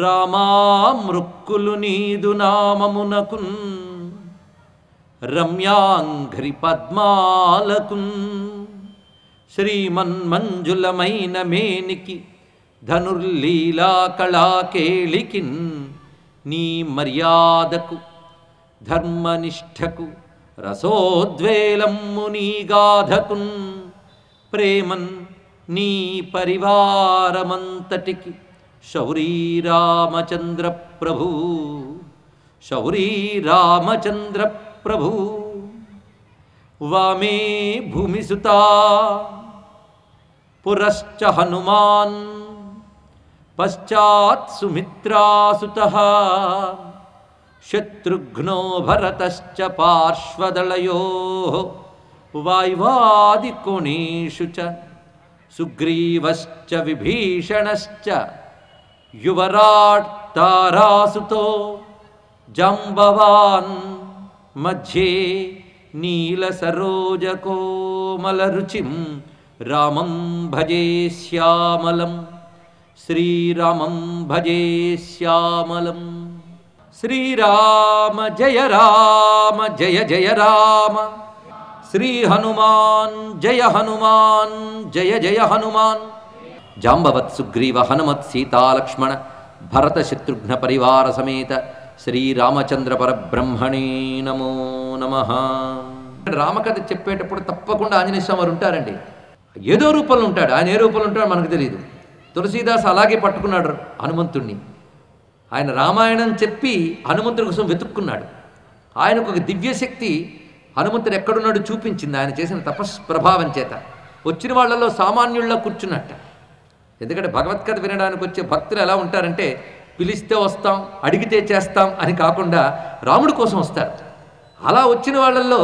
రామా మృక్కులు నీదు నామమునకున్ రమ్యాంఘ్రి పద్మాలకున్ శ్రీమన్మంజులమైన మేనికి ధనుర్లీలా కళాకేళికిన్ నీ మర్యాదకు ధర్మనిష్టకు రసోద్వేలమ్ము నీ గాధకున్ ప్రేమన్ నీ పరివారమంతటికి శౌరీ రామచంద్ర ప్రభు శౌరీ రామచంద్ర ప్రభు వామే భూమిసుతా పురశ్చ హనుమాన్ పశ్చాత్ సుమిత్రాసుతః శత్రుఘ్నో భరతశ్చ పార్శ్వదళయోః వాయువాదికోణేషు చ సుగ్రీవశ్చ విభీషణశ్చ యువరాట్ తారాసుతో జాంబవాన్ మధ్యే నీలసరోజకోమలరుచిం రామం భజే శ్యామలం శ్రీరామం భజే శ్యామలం. శ్రీరామ జయ జయ రామ శ్రీ హనుమాన్ జయ జయ హనుమాన్. జాంబవత్ సుగ్రీవ హనుమత్ సీతాలక్ష్మణ భరత శత్రుఘ్న పరివార సమేత శ్రీరామచంద్ర పరబ్రహ్మణే నమో నమః. రామకథ చెప్పేటప్పుడు తప్పకుండా ఆంజనేయ స్వామి వారు ఉంటారండి. ఏదో రూపంలో ఉంటాడు. ఆయన ఏ రూపంలో ఉంటాడో మనకు తెలియదు. తులసీదాస్ అలాగే పట్టుకున్నాడు హనుమంతుణ్ణి. ఆయన రామాయణం చెప్పి హనుమంతుడి కోసం వెతుక్కున్నాడు. ఆయనకు ఒక దివ్యశక్తి హనుమంతుడు ఎక్కడున్నాడు చూపించింది ఆయన చేసిన తపస్ప్రభావం చేత. వచ్చిన వాళ్ళలో సామాన్యుల్లో కూర్చున్నట్ట. ఎందుకంటే భగవత్కథ వినడానికి వచ్చే భక్తులు ఎలా ఉంటారంటే పిలిస్తే వస్తాం, అడిగితే చేస్తాం అని కాకుండా రాముడి కోసం వస్తారు. అలా వచ్చిన వాళ్ళల్లో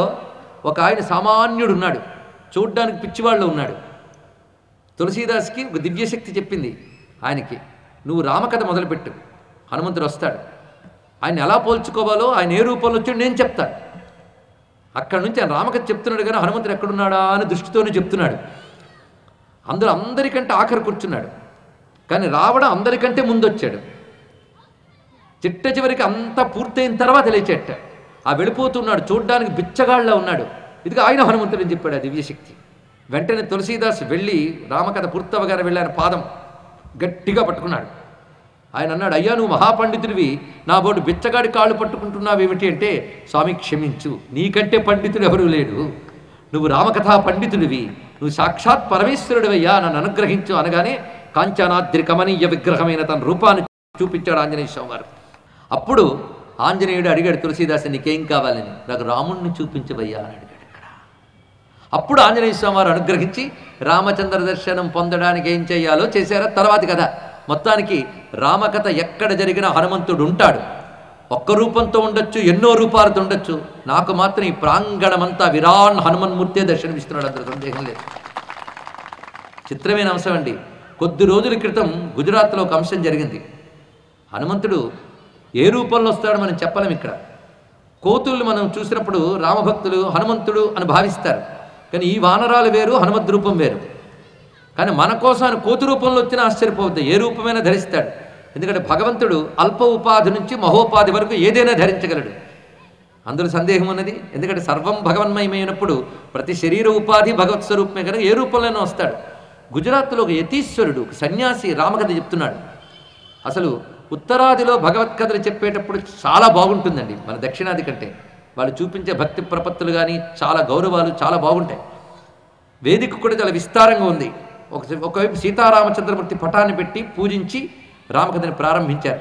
ఒక ఆయన సామాన్యుడు ఉన్నాడు, చూడ్డానికి పిచ్చివాళ్ళు ఉన్నాడు. తులసీదాస్కి ఒక దివ్యశక్తి చెప్పింది ఆయనకి, నువ్వు రామకథ మొదలుపెట్టు, హనుమంతుడు వస్తాడు. ఆయన ఎలా పోల్చుకోవాలో, ఆయన ఏ రూపంలో వచ్చాడు నేను చెప్తాను. అక్కడి నుంచి ఆయన రామకథ చెప్తున్నాడు కానీ హనుమంతుడు ఎక్కడున్నాడా అని దృష్టితోనే చెప్తున్నాడు. అందులో అందరికంటే ఆఖరి కూర్చున్నాడు, కానీ రావడం అందరికంటే ముందొచ్చాడు. చిట్ట చివరికి అంతా పూర్తయిన తర్వాత లేచేట. ఆ వెళ్ళిపోతున్నాడు, చూడ్డానికి బిచ్చగాళ్ళ ఉన్నాడు. ఇదిగా ఆయన హనుమంతుడు అని చెప్పాడు ఆ దివ్యశక్తి. వెంటనే తులసీదాస్ వెళ్ళి రామకథ పూర్తవగానే వెళ్ళి ఆయన పాదం గట్టిగా పట్టుకున్నాడు. ఆయన అన్నాడు, అయ్యా నువ్వు మహాపండితుడివి, నా బోటు బిచ్చగాడి కాళ్ళు పట్టుకుంటున్నావు ఏమిటి అంటే, స్వామి క్షమించు, నీకంటే పండితుడు ఎవరూ లేడు, నువ్వు రామకథా పండితుడివి, నువ్వు సాక్షాత్ పరమేశ్వరుడివయ్యా, నన్ను అనుగ్రహించు అనగానే కాంచనాద్రి కమనీయ విగ్రహమైన తన రూపాన్ని చూపించాడు ఆంజనేయ స్వామి వారు. అప్పుడు ఆంజనేయుడు అడిగాడు తులసీదాస్, నీకేం కావాలని? నాకు రాముణ్ణి చూపించవయ్యా అని అడిగాడు. ఇక్కడ అప్పుడు ఆంజనేయ స్వామి వారు అనుగ్రహించి రామచంద్ర దర్శనం పొందడానికి ఏం చేయాలో చేశారో తర్వాత కదా. మొత్తానికి రామకథ ఎక్కడ జరిగినా హనుమంతుడు ఉంటాడు. ఒక్క రూపంతో ఉండొచ్చు, ఎన్నో రూపాలతో ఉండొచ్చు, నాకు మాత్రం ఈ ప్రాంగణమంతా విరాన్ హనుమన్మూర్తే దర్శనమిస్తున్నాడు, అందులో సందేహం లేదు. చిత్రమైన అంశం అండి. కొద్ది రోజుల క్రితం గుజరాత్లో ఒక అంశం జరిగింది. హనుమంతుడు ఏ రూపంలో వస్తాడో మనం చెప్పలేం. ఇక్కడ కోతుల్ని మనం చూసినప్పుడు రామభక్తులు హనుమంతుడు అని భావిస్తారు, కానీ ఈ వానరాలు వేరు, హనుమద్ రూపం వేరు. కానీ మన కోసం ఆయన కోతి రూపంలో వచ్చినా ఆశ్చర్యపోవద్దు, ఏ రూపమైనా ధరిస్తాడు. ఎందుకంటే భగవంతుడు అల్ప ఉపాధి నుంచి మహోపాధి వరకు ఏదైనా ధరించగలడు, అందులో సందేహం ఉన్నది. ఎందుకంటే సర్వం భగవన్మయమైనప్పుడు ప్రతి శరీర ఉపాధి భగవత్ స్వరూపమే కనుక ఏ రూపంలోనే వస్తాడు. గుజరాత్లో ఒక యతీశ్వరుడు, ఒక సన్యాసి రామకథ చెప్తున్నాడు. అసలు ఉత్తరాదిలో భగవత్కథలు చెప్పేటప్పుడు చాలా బాగుంటుందండి మన దక్షిణాది కంటే. వాళ్ళు చూపించే భక్తి ప్రపత్తులు కానీ చాలా గౌరవాలు చాలా బాగుంటాయి. వేదిక కూడా చాలా విస్తారంగా ఉంది. ఒకవైపు సీతారామచంద్రమూర్తి పటాన్ని పెట్టి పూజించి రామకథని ప్రారంభించారు.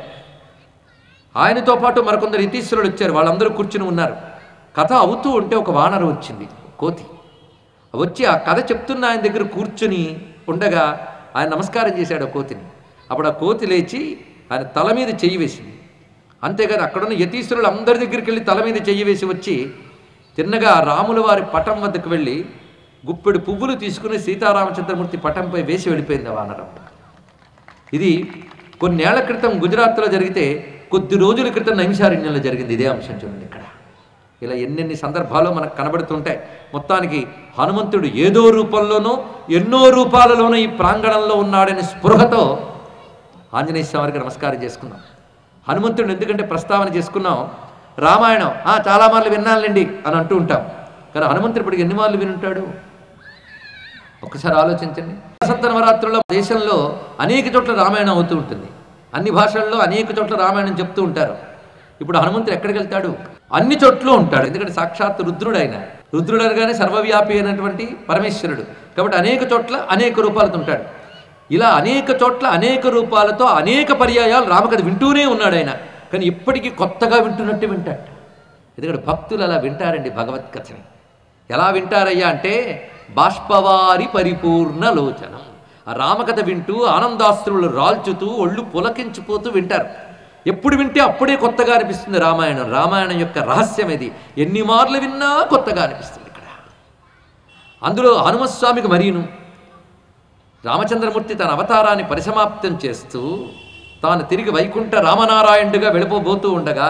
ఆయనతో పాటు మరికొందరు యతీశ్వరులు వచ్చారు, వాళ్ళందరూ కూర్చుని ఉన్నారు. కథ అవుతూ ఉంటే ఒక వానరు వచ్చింది, కోతి వచ్చి ఆ కథ చెప్తున్న ఆయన దగ్గర కూర్చుని ఉండగా ఆయన నమస్కారం చేశాడు ఆ కోతిని. అప్పుడు ఆ కోతి లేచి ఆయన తల మీద చెయ్యి వేసింది. అంతేకాదు అక్కడున్న యతీశ్వరులు అందరి దగ్గరికి వెళ్ళి తల మీద చెయ్యి వేసి వచ్చి తిన్నగా రాముల వారి పటం వద్దకు వెళ్ళి గుప్పెడు పువ్వులు తీసుకుని సీతారామచంద్రమూర్తి పటంపై వేసి వెళ్ళిపోయింది ఆ వానరం. ఇది కొన్నేళ్ల క్రితం గుజరాత్లో జరిగితే కొద్ది రోజుల క్రితం నైమిషారణ్యంలో జరిగింది ఇదే అంశం. చూడండి ఇక్కడ ఇలా ఎన్నెన్ని సందర్భాలు మనకు కనబడుతుంటాయి. మొత్తానికి హనుమంతుడు ఏదో రూపంలోనో ఎన్నో రూపాలలోనూ ఈ ప్రాంగణంలో ఉన్నాడని స్పృహతో ఆంజనేయ స్వామికి నమస్కారం చేసుకుందాం. హనుమంతుడిని ఎందుకంటే ప్రస్తావన చేసుకున్నాం. రామాయణం చాలా మార్లు విన్నానులేండి అని అంటూ ఉంటాం, కానీ హనుమంతుడు ఇప్పటికి ఎన్ని మార్లు వినుంటాడు ఒక్కసారి ఆలోచించండి. వసంత నవరాత్రుల్లో దేశంలో అనేక చోట్ల రామాయణం అవుతూ ఉంటుంది. అన్ని భాషల్లో అనేక చోట్ల రామాయణం చెప్తూ ఉంటారు. ఇప్పుడు హనుమంతుడు ఎక్కడికి వెళ్తాడు? అన్ని చోట్ల ఉంటాడు. ఎందుకంటే సాక్షాత్ రుద్రుడు ఆయన. రుద్రుడు అనగానే సర్వవ్యాపి అయినటువంటి పరమేశ్వరుడు కాబట్టి అనేక చోట్ల అనేక రూపాలతో ఉంటాడు. ఇలా అనేక చోట్ల అనేక రూపాలతో అనేక పర్యాయాలు రామకథ వింటూనే ఉన్నాడు ఆయన. కానీ ఇప్పటికీ కొత్తగా వింటున్నట్టు వింటాడు. ఎందుకంటే భక్తులు అలా వింటారండి భగవద్గీతని. ఎలా వింటారయ్యా అంటే బాష్పవారి పరిపూర్ణ లోచనం. ఆ రామకథ వింటూ ఆనందాస్త్రులు రాల్చుతూ ఒళ్ళు పులకించిపోతూ వింటారు. ఎప్పుడు వింటే అప్పుడే కొత్తగా అనిపిస్తుంది రామాయణం. రామాయణం యొక్క రహస్యం ఇది. ఎన్ని మార్లు విన్నా కొత్తగా అనిపిస్తుంది ఇక్కడ. అందులో హనుమస్వామికి మరీను రామచంద్రమూర్తి తన అవతారాన్ని పరిసమాప్తం చేస్తూ తాను తిరిగి వైకుంఠ రామనారాయణుడిగా వెళ్ళిపోబోతూ ఉండగా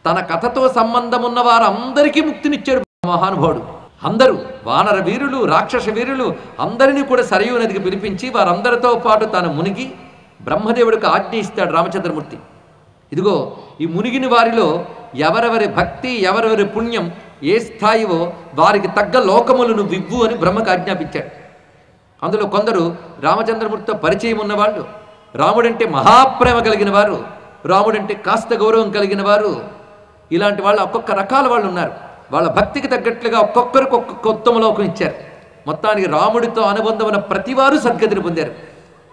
తన కథతో సంబంధం ఉన్న వారందరికీ ముక్తినిచ్చాడు మహానుభావుడు. అందరూ వానర వీరులు, రాక్షస వీరులు అందరినీ కూడా సరయూ నదికి పిలిపించి వారందరితో పాటు తాను మునిగి బ్రహ్మదేవుడికి ఆజ్ఞ ఇస్తాడు రామచంద్రమూర్తి. ఇదిగో ఈ మునిగిన వారిలో ఎవరెవరి భక్తి ఎవరెవరి పుణ్యం ఏ స్థాయివో వారికి తగ్గ లోకములను వివ్వు అని బ్రహ్మకు ఆజ్ఞాపించాడు. అందులో కొందరు రామచంద్రమూర్తితో పరిచయం ఉన్నవాళ్ళు, రాముడంటే మహాప్రేమ కలిగిన వారు, రాముడంటే కాస్త గౌరవం కలిగిన వారు, ఇలాంటి వాళ్ళు ఒక్కొక్క రకాల వాళ్ళు ఉన్నారు. వాళ్ళ భక్తికి తగ్గట్లుగా ఒక్కొక్కరికి ఒక్కొక్క ఉత్తమ లోకం ఇచ్చారు. మొత్తానికి రాముడితో అనుబంధం ఉన్న ప్రతివారు సద్గతిని పొందారు.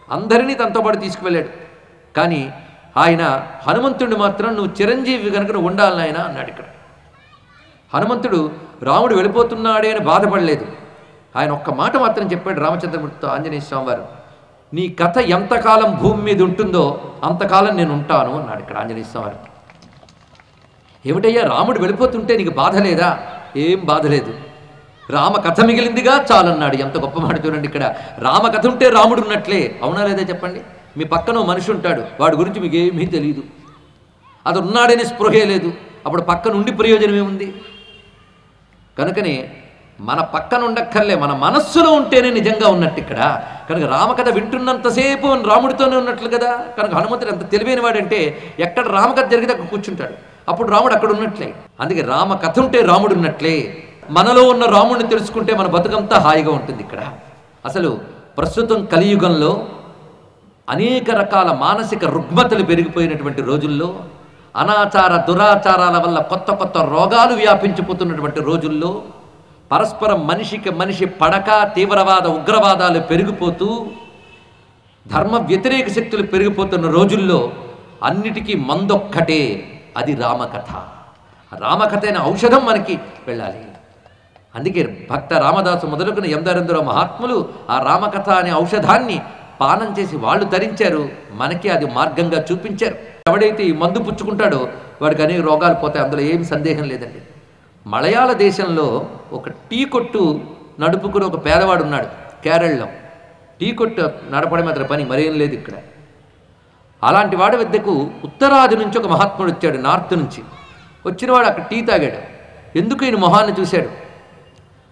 అందరినీ తనతో పాటు తీసుకువెళ్ళాడు. కానీ ఆయన హనుమంతుడిని మాత్రం నువ్వు చిరంజీవి కనుక నువ్వు ఉండాలని ఆయన అన్నాడు. ఇక్కడ హనుమంతుడు రాముడు వెళ్ళిపోతున్నాడే అని బాధపడలేదు. ఆయన ఒక్క మాట మాత్రం చెప్పాడు రామచంద్రమూర్తితో ఆంజనేయ స్వామి వారు, నీ కథ ఎంతకాలం భూమి మీద ఉంటుందో అంతకాలం నేను ఉంటాను అన్నాడు ఇక్కడ ఆంజనేయ స్వామి వారు. ఏమిటయ్యా రాముడు వెళ్ళిపోతుంటే నీకు బాధ లేదా? ఏం బాధ లేదు, రామ కథ మిగిలిందిగా చాలన్నాడు. ఎంత గొప్ప మాట చూడండి. ఇక్కడ రామ కథ ఉంటే రాముడు ఉన్నట్లే. అవునా లేదా చెప్పండి? మీ పక్కన మనిషి ఉంటాడు, వాడి గురించి మీకు ఏమీ తెలియదు, అది ఉన్నాడని స్పృహే లేదు, అప్పుడు పక్కన ఉండి ప్రయోజనం ఏముంది? కనుకనే మన పక్కన ఉండక్కర్లే, మన మనస్సులో ఉంటేనే నిజంగా ఉన్నట్టు ఇక్కడ. కనుక రామకథ వింటున్నంతసేపు రాముడితోనే ఉన్నట్లు కదా. కనుక హనుమంతుడు ఎంత తెలివైన వాడంటే ఎక్కడ రామకథ జరిగితే అక్కడ కూర్చుంటాడు, అప్పుడు రాముడు అక్కడ ఉన్నట్లే. అందుకే రామకథ ఉంటే రాముడు ఉన్నట్లే. మనలో ఉన్న రాముడిని తెలుసుకుంటే మన బతుకంతా హాయిగా ఉంటుంది ఇక్కడ. అసలు ప్రస్తుతం కలియుగంలో అనేక రకాల మానసిక రుగ్మతలు పెరిగిపోయినటువంటి రోజుల్లో, అనాచార దురాచారాల వల్ల కొత్త కొత్త రోగాలు వ్యాపించిపోతున్నటువంటి రోజుల్లో, పరస్పరం మనిషికి మనిషి పడక తీవ్రవాద ఉగ్రవాదాలు పెరిగిపోతూ ధర్మ వ్యతిరేక శక్తులు పెరిగిపోతున్న రోజుల్లో అన్నిటికీ మందొక్కటే, అది రామకథ. రామకథ అయిన ఔషధం మనకి వెళ్ళాలి. అందుకే భక్త రామదాసు మొదలుకుని ఎందరెందరో మహాత్ములు ఆ రామకథ అనే ఔషధాన్ని పానం చేసి వాళ్ళు ధరించారు, మనకి అది మార్గంగా చూపించారు. ఎవడైతే ఈ మందు పుచ్చుకుంటాడో వాడికి అనేక రోగాలు పోతాయి, అందులో ఏమి సందేహం లేదండి. మలయాళ దేశంలో ఒక టీ కొట్టు నడుపుకుని ఒక పేదవాడు ఉన్నాడు కేరళలో. టీ కొట్టు నడపడం అతని పని, మరేం లేదు ఇక్కడ. అలాంటి వాడి వద్దకు ఉత్తరాది నుంచి ఒక మహాత్ముడు వచ్చాడు, నార్త్ నుంచి వచ్చినవాడు. అక్కడ టీ తాగాడు. ఎందుకు ఈయన మొహాన్ని చూశాడు.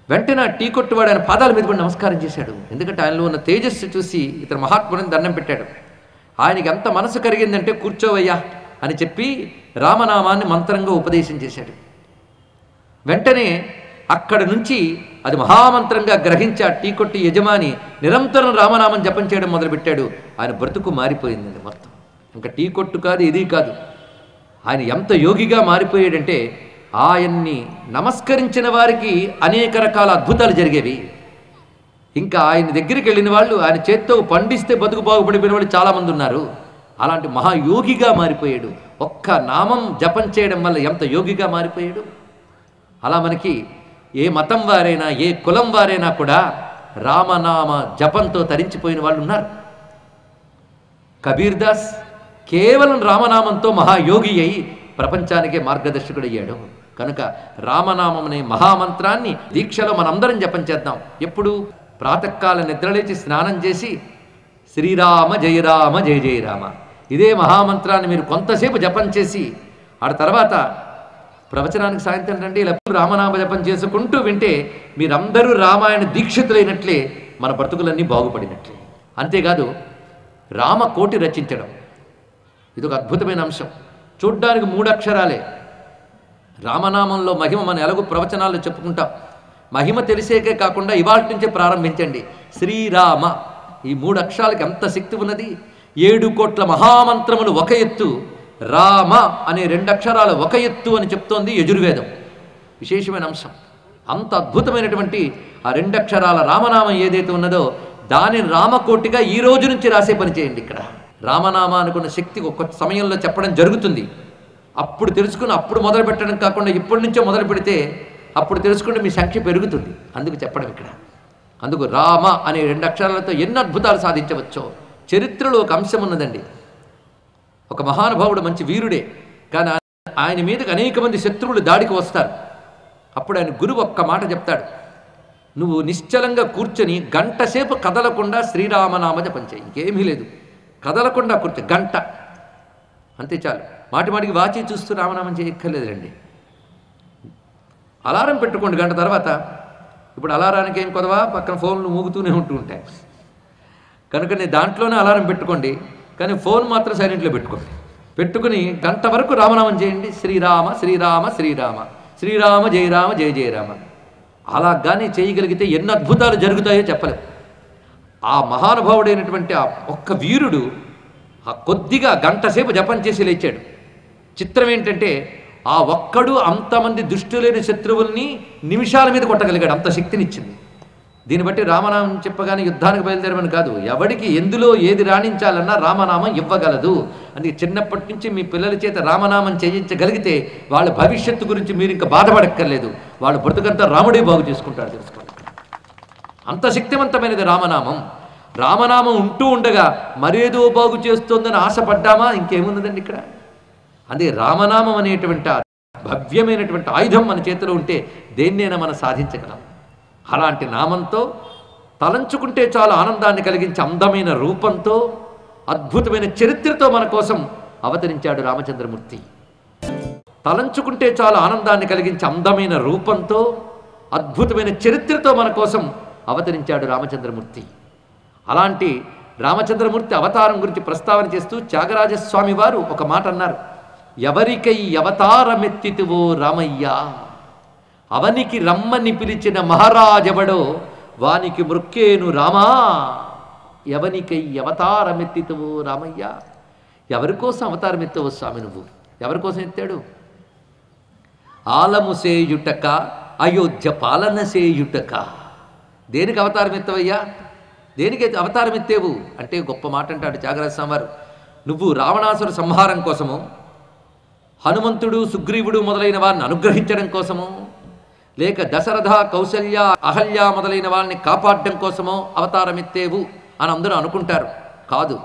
వెంటనే ఆ టీ కొట్టువాడు ఆయన పాదాల మీద కూడా నమస్కారం చేశాడు. ఎందుకంటే ఆయనలో ఉన్న తేజస్సు చూసి ఇతను మహాత్ముడిని దండం పెట్టాడు. ఆయనకి ఎంత మనసు కరిగిందంటే కూర్చోవయ్యా అని చెప్పి రామనామాన్ని మంత్రంగా ఉపదేశం చేశాడు. వెంటనే అక్కడి నుంచి అది మహామంత్రంగా గ్రహించి ఆ టీ కొట్టి యజమాని నిరంతరం రామనామం జపం చేయడం మొదలుపెట్టాడు. ఆయన బ్రతుకు మారిపోయిందండి మొత్తం. ఇంకా టీ కొట్టు కాదు, ఇది కాదు. ఆయన ఎంత యోగిగా మారిపోయాడంటే ఆయన్ని నమస్కరించిన వారికి అనేక రకాల అద్భుతాలు జరిగేవి. ఇంకా ఆయన దగ్గరికి వెళ్ళిన వాళ్ళు ఆయన చేత్తో పండిస్తే బతుకు బాగుపడిపోయిన వాళ్ళు చాలామంది ఉన్నారు. అలాంటి మహాయోగిగా మారిపోయాడు. ఒక్క నామం జపం చేయడం వల్ల ఎంత యోగిగా మారిపోయాడు. అలా మనకి ఏ మతం వారైనా ఏ కులం వారైనా కూడా రామనామ జపంతో తరించిపోయిన వాళ్ళు ఉన్నారు. కబీర్ దాస్ కేవలం రామనామంతో మహాయోగి అయి ప్రపంచానికే మార్గదర్శకుడయ్యాడు. కనుక రామనామం అనే మహామంత్రాన్ని దీక్షలో మనందరం జపం చేద్దాం. ఎప్పుడు? ప్రాతకాల నిద్రలేచి స్నానం చేసి శ్రీరామ జయ రామ జయ జయ రామ ఇదే మహామంత్రాన్ని మీరు కొంతసేపు జపం చేసి ఆ తర్వాత ప్రవచనానికి సాయంత్రం రండి. ఇలా రామనామ జపం చేసుకుంటూ వింటే మీరందరూ రామాయణ దీక్షితులైనట్లే, మన బ్రతుకులన్నీ బాగుపడినట్లే. అంతేకాదు రామకోటి రచించడం. ఇదొక అద్భుతమైన అంశం. చూడ్డానికి 3 అక్షరాలే. రామనామంలో మహిమ మనం ఎలాగో ప్రవచనాల్లో చెప్పుకుంటాం. మహిమ తెలిసేకే కాకుండా ఇవాళ నుంచే ప్రారంభించండి. శ్రీరామ, ఈ 3 అక్షరాలకి ఎంత శక్తి ఉన్నది. 7 కోట్ల మహామంత్రములు ఒక ఎత్తు, రామ అనే 2 అక్షరాలు ఒక ఎత్తు అని చెప్తోంది యజుర్వేదం. విశేషమైన అంశం. అంత అద్భుతమైనటువంటి ఆ 2 అక్షరాల రామనామం ఏదైతే ఉన్నదో దానిని రామకోటిగా ఈ రోజు నుంచి రాసే పని చేయండి. ఇక్కడ రామనామ అనుకున్న శక్తి ఒక్క సమయంలో చెప్పడం జరుగుతుంది. అప్పుడు తెలుసుకుని అప్పుడు మొదలు పెట్టడం కాకుండా ఇప్పటి నుంచో మొదలు పెడితే అప్పుడు తెలుసుకుంటే మీ సంఖ్య పెరుగుతుంది. అందుకు చెప్పడం ఇక్కడ. అందుకు రామ అనే 2 అక్షరాలతో ఎన్ని అద్భుతాలు సాధించవచ్చో. చరిత్రలో ఒక అంశం ఉన్నదండి. ఒక మహానుభావుడు మంచి వీరుడే, కానీ ఆయన మీదకి అనేక మంది శత్రువులు దాడికి వస్తారు. అప్పుడు ఆయన గురువు ఒక్క మాట చెప్తాడు, నువ్వు నిశ్చలంగా కూర్చొని గంట సేపు కదలకుండా శ్రీరామనామ జపం చేయి. ఇంకేమీ లేదు, కదలకుండా కూర్చో గంట అంతే చాలు. మాటి మాటికి వాచి చూస్తూ రామనామం చేయక్కర్లేదండి. అలారం పెట్టుకోండి గంట తర్వాత. ఇప్పుడు అలారానికి ఏం కొదవా, పక్కన ఫోన్లు మూగుతూనే ఉంటూ ఉంటాయి కనుక నేను దాంట్లోనే అలారం పెట్టుకోండి, కానీ ఫోన్ మాత్రం సైలెంట్లో పెట్టుకోండి. పెట్టుకుని గంట వరకు రామనామం చేయండి. శ్రీరామ శ్రీరామ శ్రీరామ శ్రీరామ జయ రామ జయ జయ రామ. అలా కానీ చేయగలిగితే ఎన్ని అద్భుతాలు జరుగుతాయో చెప్పలేం. ఆ మహానుభావుడైనటువంటి ఆ ఒక్క వీరుడు ఆ కొద్దిగా గంట సేపు జపం చేసి లేచాడు. చిత్రం ఏంటంటే ఆ ఒక్కడు అంతమంది దుష్టులైన శత్రువుల్ని నిమిషాల మీద కొట్టగలిగాడు. అంత శక్తినిచ్చింది. దీన్ని బట్టి రామనామం చెప్పగానే యుద్ధానికి బయలుదేరమని కాదు, ఎవడికి ఎందులో ఏది రాణించాలన్నా రామనామం ఇవ్వగలదు. అందుకే చిన్నప్పటి నుంచి మీ పిల్లల చేత రామనామం చేయించగలిగితే వాళ్ళ భవిష్యత్తు గురించి మీరు ఇంకా బాధపడక్కర్లేదు. వాళ్ళ బ్రతుకంతా రాముడే బాగు చేసుకుంటాడు. తెలుసుకోండి, అంత శక్తివంతమైనది రామనామం. రామనామం ఉంటూ ఉండగా మరేదో బాగు చేస్తోందని ఆశపడ్డామా, ఇంకేమున్నదండి ఇక్కడ. అదే రామనామం అనేటువంటి భవ్యమైనటువంటి ఆయుధం మన చేతిలో ఉంటే దేన్నైనా మనం సాధించగలం. అలాంటి నామంతో తలంచుకుంటే చాలు ఆనందాన్ని కలిగించే అందమైన రూపంతో అద్భుతమైన చరిత్రతో మన కోసం అవతరించాడు రామచంద్రమూర్తి. తలంచుకుంటే చాలు ఆనందాన్ని కలిగించే అందమైన రూపంతో అద్భుతమైన చరిత్రతో మన కోసం అవతరించాడు రామచంద్రమూర్తి. అలాంటి రామచంద్రమూర్తి అవతారం గురించి ప్రస్తావన చేస్తూ త్యాగరాజస్వామి వారు ఒక మాట అన్నారు, ఎవరికై అవతారమెత్తితువో రామయ్య, అవనికి రమ్మని పిలిచిన మహారాజెవడో వానికి మృక్కేను రామా. ఎవనికై అవతారమెత్తితువో రామయ్య. ఎవరి కోసం అవతారం ఎత్తావు స్వామి నువ్వు? ఎవరి కోసం ఎత్తాడు? ఆలము సేయుటక అయోధ్య పాలన సేయుటక. దేనికి అవతారం ఎత్తవయ్యా? దేనికి అవతారం ఎత్తేవు అంటే గొప్ప మాట అంటాడు త్యాగరాజస్వామి వారు. నువ్వు రావణాసుర సంహారం కోసము, హనుమంతుడు సుగ్రీవుడు మొదలైన వారిని అనుగ్రహించడం కోసము, లేక దశరథ కౌసల్య అహల్య మొదలైన వాళ్ళని కాపాడడం కోసమో అవతారం ఎత్తేవు అని అందరూ అనుకుంటారు. కాదు,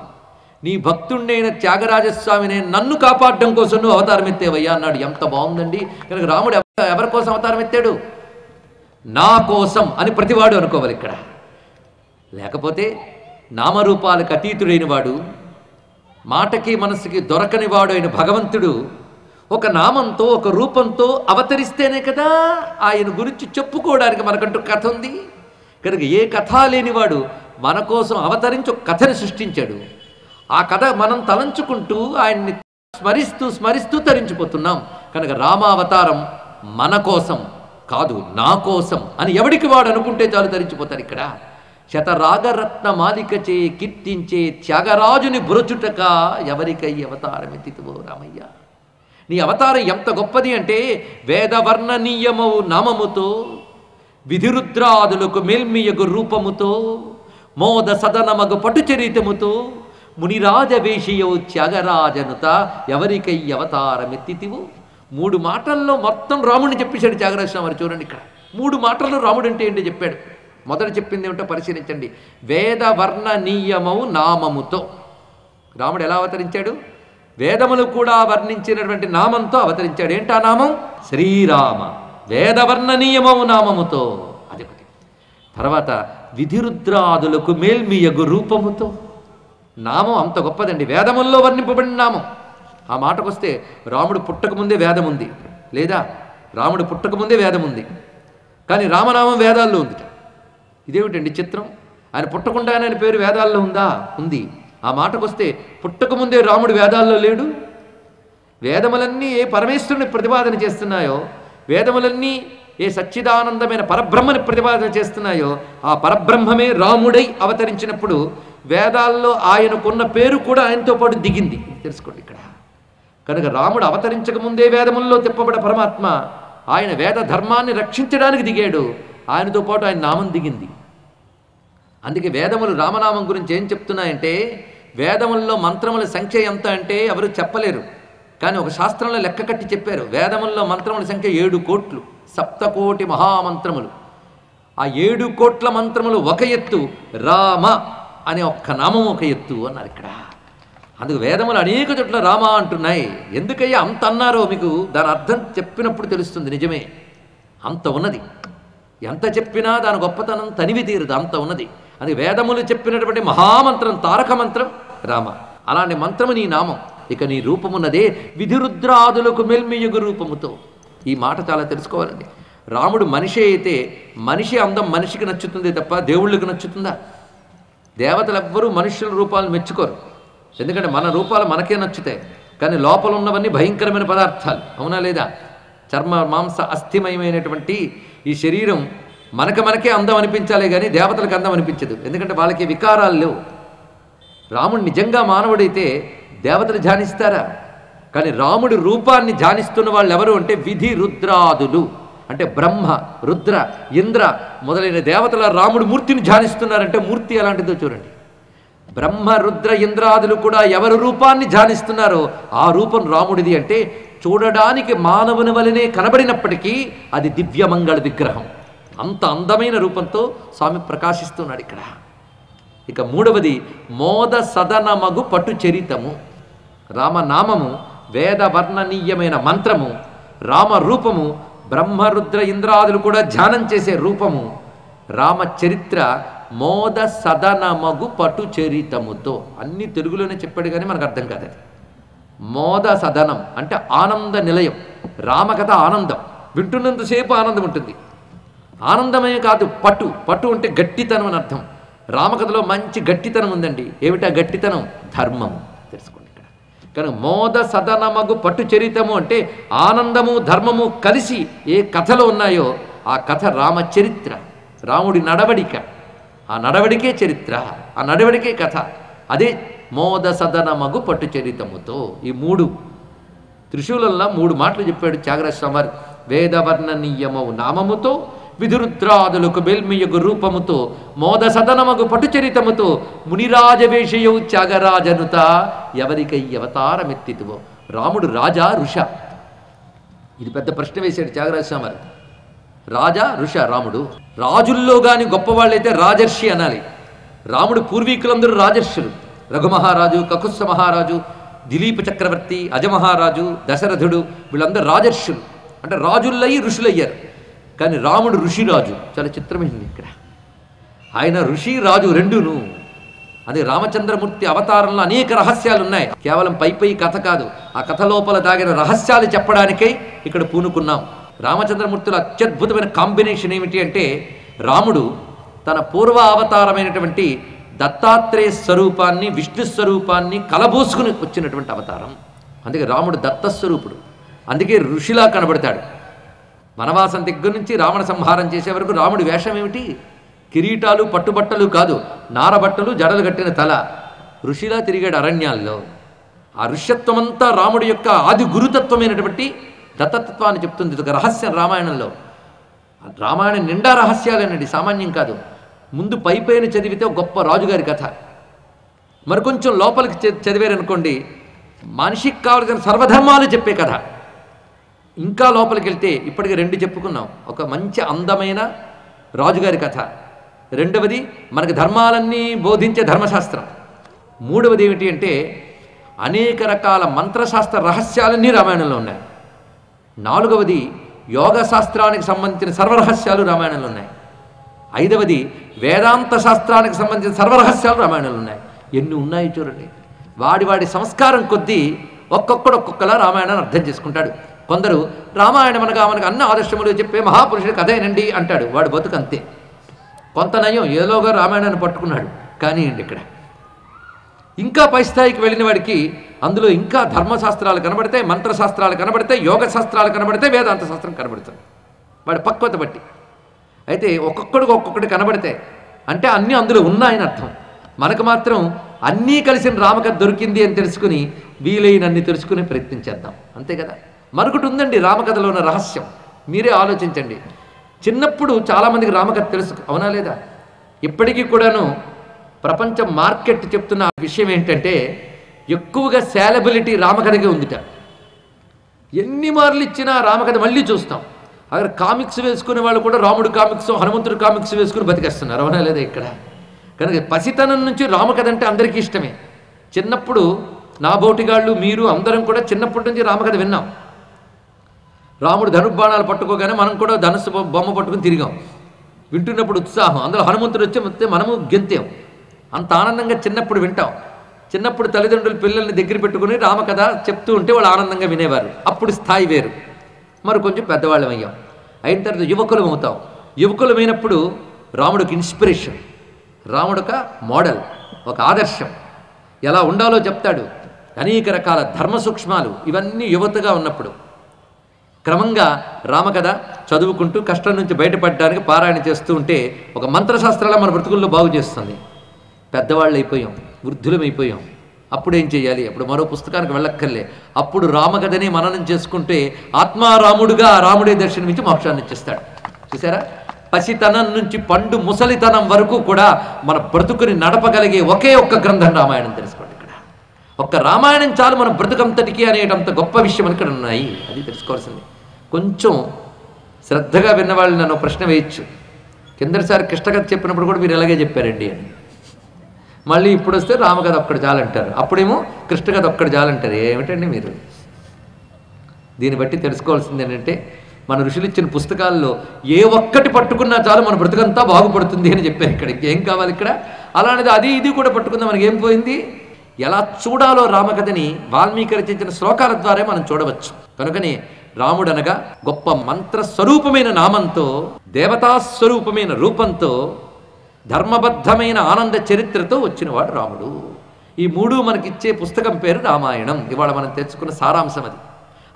నీ భక్తుడైన త్యాగరాజస్వామిని నన్ను కాపాడడం కోసం నువ్వు అవతారం ఎత్తేవయ్యా అన్నాడు. ఎంత బాగుందండి. కనుక రాముడు ఎవరి కోసం అవతారం ఎత్తాడు? నా కోసం అని ప్రతివాడు అనుకోవాలి ఇక్కడ. లేకపోతే నామరూపాలకు అతీతుడైన వాడు, మాటకి మనసుకి దొరకని వాడు అయిన భగవంతుడు ఒక నామంతో ఒక రూపంతో అవతరిస్తేనే కదా ఆయన గురించి చెప్పుకోవడానికి మనకంటూ కథ ఉంది. కనుక ఏ కథ లేనివాడు మన కోసం అవతరించి ఒక కథని సృష్టించాడు. ఆ కథ మనం తలంచుకుంటూ ఆయన్ని స్మరిస్తూ స్మరిస్తూ తరించిపోతున్నాం. కనుక రామావతారం మన కోసం కాదు, నా కోసం అని ఎవడికి వాడు అనుకుంటే చాలు తరించిపోతారు. ఇక్కడ శతరాగరత్న మాలికచే కీర్తించే త్యాగరాజుని బురచుటక ఎవరికై అవతారమెత్తితువో రామయ్య. నీ అవతారం ఎంత గొప్పది అంటే వేదవర్ణనీయమవు నామముతో, విధిరుద్రాదులకు మేల్మియగు రూపముతో, మోద సదనమగు పటుచరితముతో, మునిరాజవేషియవు త్యాగరాజనుత ఎవరికై అవతారమెత్తితివు. 3 మాటల్లో మొత్తం రాముడిని చెప్పేశాడు త్యాగరాజస్వామి వారు. చూడండి ఇక్కడ 3 మాటల్లో రాముడు అంటే ఏంటో చెప్పాడు. మొదట చెప్పింది ఏమిటో పరిశీలించండి. వేదవర్ణనీయమవు నామముతో రాముడు ఎలా అవతరించాడు? వేదములు కూడా వర్ణించినటువంటి నామంతో అవతరించాడు. ఏంటా నామం? శ్రీరామ. వేదవర్ణనీయమవు నామముతో, అది ఒకటి. తర్వాత విధిరుద్రాదులకు మేల్మియగు రూపముతో. నామం అంత గొప్పదండి, వేదముల్లో వర్ణింపబడిన నామం. ఆ మాటకొస్తే రాముడు పుట్టకముందే వేదం ఉంది, లేదా రాముడు పుట్టకముందే వేదం ఉంది, కానీ రామనామం వేదాల్లో ఉంది. ఇదేమిటండి చిత్రం? ఆయన పుట్టకుండానే ఆయన పేరు వేదాల్లో ఉందా? ఉంది. ఆ మాటకొస్తే పుట్టకముందే రాముడు వేదాల్లో లేడు. వేదములన్నీ ఏ పరమేశ్వరుని ప్రతిపాదన చేస్తున్నాయో, వేదములన్నీ ఏ సచ్చిదానందమైన పరబ్రహ్మని ప్రతిపాదన చేస్తున్నాయో, ఆ పరబ్రహ్మమే రాముడై అవతరించినప్పుడు వేదాల్లో ఆయనకున్న పేరు కూడా ఆయనతో పాటు దిగింది. తెలుసుకోండి ఇక్కడ. కనుక రాముడు అవతరించక ముందే వేదముల్లో తిప్పబడ పరమాత్మ ఆయన వేద ధర్మాన్ని రక్షించడానికి దిగాడు. ఆయనతో పాటు ఆయన నామం దిగింది. అందుకే వేదములు రామనామం గురించి ఏం చెప్తున్నాయంటే, వేదముల్లో మంత్రముల సంఖ్య ఎంత అంటే ఎవరు చెప్పలేరు. కానీ ఒక శాస్త్రంలో లెక్క కట్టి చెప్పారు. వేదముల్లో మంత్రముల సంఖ్య 7 కోట్లు, 7 కోటి మహామంత్రములు. ఆ 7 కోట్ల మంత్రములు ఒక ఎత్తు, రామ అనే ఒక్క నామం ఒక ఎత్తు అన్నారు ఇక్కడ. అందుకు వేదములు అనేక చోట్ల రామ అంటున్నాయి. ఎందుకయ్యా అంత అన్నారో మీకు దాని అర్థం చెప్పినప్పుడు తెలుస్తుంది. నిజమే, అంత ఉన్నది. ఎంత చెప్పినా దాని గొప్పతనం తనివి తీరదు, అంత ఉన్నది. అది వేదములు చెప్పినటువంటి మహామంత్రం, తారక మంత్రం రామ. అలాంటి మంత్రము నీ నామం. ఇక నీ రూపమున్నదే విధిరుద్రాదులకు మెల్మియుగు రూపముతో. ఈ మాట చాలా తెలుసుకోవాలండి. రాముడు మనిషి అయితే మనిషి అందం మనిషికి నచ్చుతుంది తప్ప దేవుళ్ళకి నచ్చుతుందా? దేవతలెవ్వరూ మనుష్యుల రూపాలను మెచ్చుకోరు. ఎందుకంటే మన రూపాలు మనకే నచ్చుతాయి. కానీ లోపల ఉన్నవన్నీ భయంకరమైన పదార్థాలు. అవునా లేదా? చర్మ మాంస అస్థిమయమైనటువంటి ఈ శరీరం మనకే అందం అనిపించాలి, కానీ దేవతలకు అందం అనిపించదు. ఎందుకంటే వాళ్ళకి వికారాలు లేవు. రాముడు నిజంగా మానవుడైతే దేవతలు ధ్యానిస్తారా? కానీ రాముడి రూపాన్ని ధ్యానిస్తున్న వాళ్ళు ఎవరు అంటే విధి రుద్రాదులు, అంటే బ్రహ్మ, రుద్ర, ఇంద్ర మొదలైన దేవతల రాముడి మూర్తిని ధ్యానిస్తున్నారంటే మూర్తి ఎలాంటిదో చూడండి. బ్రహ్మ, రుద్ర, ఇంద్రాదులు కూడా ఎవరి రూపాన్ని ధ్యానిస్తున్నారో ఆ రూపం రాముడిది. అంటే చూడడానికి మానవుని వలనే కనబడినప్పటికీ అది దివ్యమంగళ విగ్రహం. అంత అందమైన రూపంతో స్వామి ప్రకాశిస్తున్నాడు ఇక్కడ. ఇక మూడవది మోద సదనమగు పటు చరితము. రామనామము వేద వర్ణనీయమైన మంత్రము, రామరూపము బ్రహ్మరుద్ర ఇంద్రాదులు కూడా ధ్యానం చేసే రూపము, రామచరిత్ర మోద సదనమగు పటు చరితముతో. అన్ని తెలుగులోనే చెప్పాడు కానీ మనకు అర్థం కాదు. అది మోద సదనం అంటే ఆనంద నిలయం. రామకథ ఆనందం, వింటున్నంతసేపు ఆనందం ఉంటుంది. ఆనందమే కాదు, పటు. పటు అంటే గట్టితనం అని అర్థం. రామకథలో మంచి గట్టితనం ఉందండి. ఏమిటా గట్టితనం? ధర్మము. తెలుసుకోండి ఇక్కడ. కనుక మోద సదనమగు పటు చరితము అంటే ఆనందము ధర్మము కలిసి ఏ కథలో ఉన్నాయో ఆ కథ రామచరిత్ర, రాముడి నడవడిక. ఆ నడవడికే చరిత్ర, ఆ నడవడికే కథ. అదే మోద సదనమగు పట్టు చరితముతో. ఈ 3 త్రిశూలంలో 3 మాటలు చెప్పాడు త్యాగరాజ స్వామి. వేదవర్ణనీయమవు నామముతో, విధిరుద్రాదులకు బెల్మియగు రూపముతో, మోద సదనమగు పటుచరితముతో, మునిరాజవేషయౌ త్యాగరాజనుత ఎవరికై అవతారమెత్తితువో. రాముడు రాజా ఋష? ఇది పెద్ద ప్రశ్న వేశాడు త్యాగరాజ స్వామి. రాజా ఋష రాముడు? రాజుల్లో గాని గొప్పవాళ్ళైతే రాజర్షి అనాలి. రాముడు పూర్వీకులందరూ రాజర్షులు. రఘుమహారాజు, కకుత్స మహారాజు, దిలీప చక్రవర్తి, అజమహారాజు, దశరథుడు, వీళ్ళందరూ రాజర్షులు. అంటే రాజుల్లయి ఋషులయ్యారు. కానీ రాముడు ఋషిరాజు. చాలా చిత్రమైంది ఇక్కడ. ఆయన ఋషి రాజు రెండును. అది రామచంద్రమూర్తి అవతారంలో అనేక రహస్యాలు ఉన్నాయి. కేవలం పై కథ కాదు, ఆ కథ లోపల దాగిన రహస్యాలు చెప్పడానికై ఇక్కడ పూనుకున్నాం. రామచంద్రమూర్తిలో అత్యద్భుతమైన కాంబినేషన్ ఏమిటి అంటే, రాముడు తన పూర్వ అవతారమైనటువంటి దత్తాత్రేయ స్వరూపాన్ని, విష్ణు స్వరూపాన్ని కలబోసుకుని వచ్చినటువంటి అవతారం. అందుకే రాముడు దత్తస్వరూపుడు. అందుకే ఋషిలా కనబడతాడు. వనవాసం దగ్గర నుంచి రావణ సంహారం చేసే వరకు రాముడి వేషం ఏమిటి? కిరీటాలు, పట్టుబట్టలు కాదు, నారబట్టలు, జడలు కట్టిన తల. ఋషిలా తిరిగాడు అరణ్యాల్లో. ఆ ఋష్యత్వమంతా రాముడి యొక్క ఆది గురుతత్వమైనటువంటి దత్తతత్వాన్ని చెప్తుంది. ఇది ఒక రహస్యం రామాయణంలో. రామాయణం నిండా రహస్యాలేనండి, సామాన్యం కాదు. ముందు పైన చదివితే గొప్ప రాజుగారి కథ. మరికొంచెం లోపలికి చదివారనుకోండి, మనిషికి కావలసిన సర్వధర్మాలు చెప్పే కథ. ఇంకా లోపలికి వెళ్తే ఇప్పటికి 2 చెప్పుకున్నాం. ఒక మంచి అందమైన రాజుగారి కథ, రెండవది మనకి ధర్మాలన్నీ బోధించే ధర్మశాస్త్రం, మూడవది ఏమిటి అంటే అనేక రకాల మంత్రశాస్త్ర రహస్యాలన్నీ రామాయణంలో ఉన్నాయి, నాలుగవది యోగ శాస్త్రానికి సంబంధించిన సర్వరహస్యాలు రామాయణంలో ఉన్నాయి, ఐదవది వేదాంత శాస్త్రానికి సంబంధించిన సర్వరహస్యాలు రామాయణంలో ఉన్నాయి. ఎన్ని ఉన్నాయి చూడండి. వాడి సంస్కారం కొద్దీ ఒక్కొక్కలా రామాయణాన్ని అర్థం చేసుకుంటాడు. కొందరు రామాయణం అనగా మనకు అన్న ఆదర్శములు చెప్పే మహాపురుషుడి కథేనండి అంటాడు. వాడు బతుకు అంతే. కొంత నయం ఏలోగా రామాయణాన్ని పట్టుకున్నాడు. కానీ ఇక్కడ ఇంకా పై స్థాయికి వెళ్ళిన వాడికి అందులో ఇంకా ధర్మశాస్త్రాలు కనబడతాయి, మంత్రశాస్త్రాలు కనబడతాయి, యోగ శాస్త్రాలు కనబడతాయి, వేదాంత శాస్త్రం కనబడుతుంది వాడి పక్వత బట్టి. అయితే ఒక్కొక్కడికి కనబడతాయి అంటే అన్నీ అందులో ఉన్నాయని అర్థం. మనకు మాత్రం అన్నీ కలిసిన రామకథ దొరికింది అని తెలుసుకుని వీలైనన్ని తెలుసుకునే ప్రయత్నం చేద్దాం, అంతే కదా. మరొకటి ఉందండి రామకథలో ఉన్న రహస్యం, మీరే ఆలోచించండి. చిన్నప్పుడు చాలామందికి రామకథ తెలుసు, అవునా లేదా? ఇప్పటికీ కూడాను ప్రపంచ మార్కెట్ చెప్తున్న విషయం ఏంటంటే ఎక్కువగా శాలబిలిటీ రామకథకే ఉందిట. ఎన్ని మార్లు ఇచ్చినా రామకథ మళ్ళీ చూస్తాం. అక్కడ కామిక్స్ వేసుకునే వాళ్ళు కూడా రాముడు కామిక్స్, హనుమంతుడు కామిక్స్ వేసుకుని బతికేస్తున్నారు, అవునా లేదా ఇక్కడ. కనుక పసితనం నుంచి రామకథ అంటే అందరికీ ఇష్టమే. చిన్నప్పుడు నా బోటిగాళ్ళు మీరు అందరం కూడా చిన్నప్పటి నుంచి రామకథ విన్నాం. రాముడు ధనుర్బాణాలు పట్టుకోగానే మనం కూడా ధనుసు బొమ్మ పట్టుకుని తిరిగాం. వింటున్నప్పుడు ఉత్సాహం, అందులో హనుమంతుడు వచ్చి మనము గెంతాం. అంత ఆనందంగా చిన్నప్పుడు వింటాం. చిన్నప్పుడు తల్లిదండ్రులు పిల్లల్ని దగ్గర పెట్టుకుని రామకథ చెప్తూ ఉంటే వాళ్ళు ఆనందంగా వినేవారు. అప్పుడు స్థాయి వేరు. మరి కొంచెం పెద్దవాళ్ళం అయ్యాం. అయిన తర్వాత యువకులం అవుతాం. యువకులమైనప్పుడు రాముడికి ఇన్స్పిరేషన్, రాముడొక మోడల్, ఒక ఆదర్శం, ఎలా ఉండాలో చెప్తాడు. అనేక రకాల ధర్మ సూక్ష్మాలు ఇవన్నీ యువతగా ఉన్నప్పుడు. క్రమంగా రామకథ చదువుకుంటూ కష్టం నుంచి బయటపడడానికి పారాయణ చేస్తూ ఉంటే ఒక మంత్రశాస్త్రాల మన బ్రతుకుల్లో బాగు చేస్తుంది. పెద్దవాళ్ళు అయిపోయాం, వృద్ధులమైపోయాం. అప్పుడేం చేయాలి? అప్పుడు మరో పుస్తకానికి వెళ్ళక్కర్లే. అప్పుడు రామకథని మననం చేసుకుంటే ఆత్మారాముడుగా రాముడే దర్శనమిచ్చి మోక్షాన్ని ఇచ్చేస్తాడు. చూసారా? పసితనం నుంచి పండు ముసలితనం వరకు కూడా మన బ్రతుకుని నడపగలిగే ఒకే ఒక్క గ్రంథం రామాయణం. తెలుసుకోండి, ఇక్కడ ఒక్క రామాయణం చాలు మన బ్రతుకంతటికి అనేటంత గొప్ప విషయం ఇక్కడ ఉన్నాయి. అది తెలుసుకోవాల్సింది. కొంచెం శ్రద్ధగా విన్నవాళ్ళు నన్ను ప్రశ్న వేయచ్చు, కిందటిసారి కృష్ణకథ చెప్పినప్పుడు కూడా మీరు ఎలాగే చెప్పారండి అని. మళ్ళీ ఇప్పుడు వస్తే రామకథ ఒక్కటి చాలంటారు, అప్పుడేమో కృష్ణకథ ఒక్కటి చాలంటారు. ఏమిటండి మీరు? దీన్ని బట్టి తెలుసుకోవాల్సింది ఏంటంటే మన ఋషులు ఇచ్చిన పుస్తకాల్లో ఏ ఒక్కటి పట్టుకున్నా చాలు మన బ్రతుకంతా బాగుపడుతుంది అని చెప్పారు. ఇక్కడ ఏం కావాలి ఇక్కడ? అలాంటిది అది ఇది కూడా పట్టుకుందా మనకి ఏం పోయింది? ఎలా చూడాలో రామకథని వాల్మీకి రచించిన శ్లోకాల ద్వారా మనం చూడవచ్చు. కనుకని రాముడు అనగా గొప్ప మంత్ర స్వరూపమైన నామంతో, దేవతాస్వరూపమైన రూపంతో, ధర్మబద్ధమైన ఆనంద చరిత్రతో వచ్చినవాడు రాముడు. ఈ మూడు మనకిచ్చే పుస్తకం పేరు రామాయణం. ఇవాళ మనం తెచ్చుకున్న సారాంశం అది.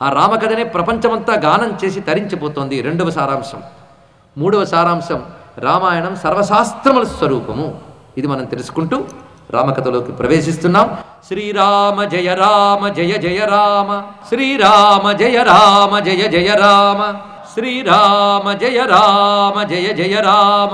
ఆ రామకథనే ప్రపంచమంతా గానం చేసి తరించిపోతోంది. రెండవ సారాంశం. మూడవ సారాంశం రామాయణం సర్వశాస్త్రముల స్వరూపము. ఇది మనం తెలుసుకుంటూ రామకథలోకి ప్రవేశిస్తున్నాం. శ్రీరామ జయ రామ జయ జయ రామ, శ్రీరామ జయ రామ జయ జయ రామ, శ్రీరామ జయ రామ జయ జయ రామ.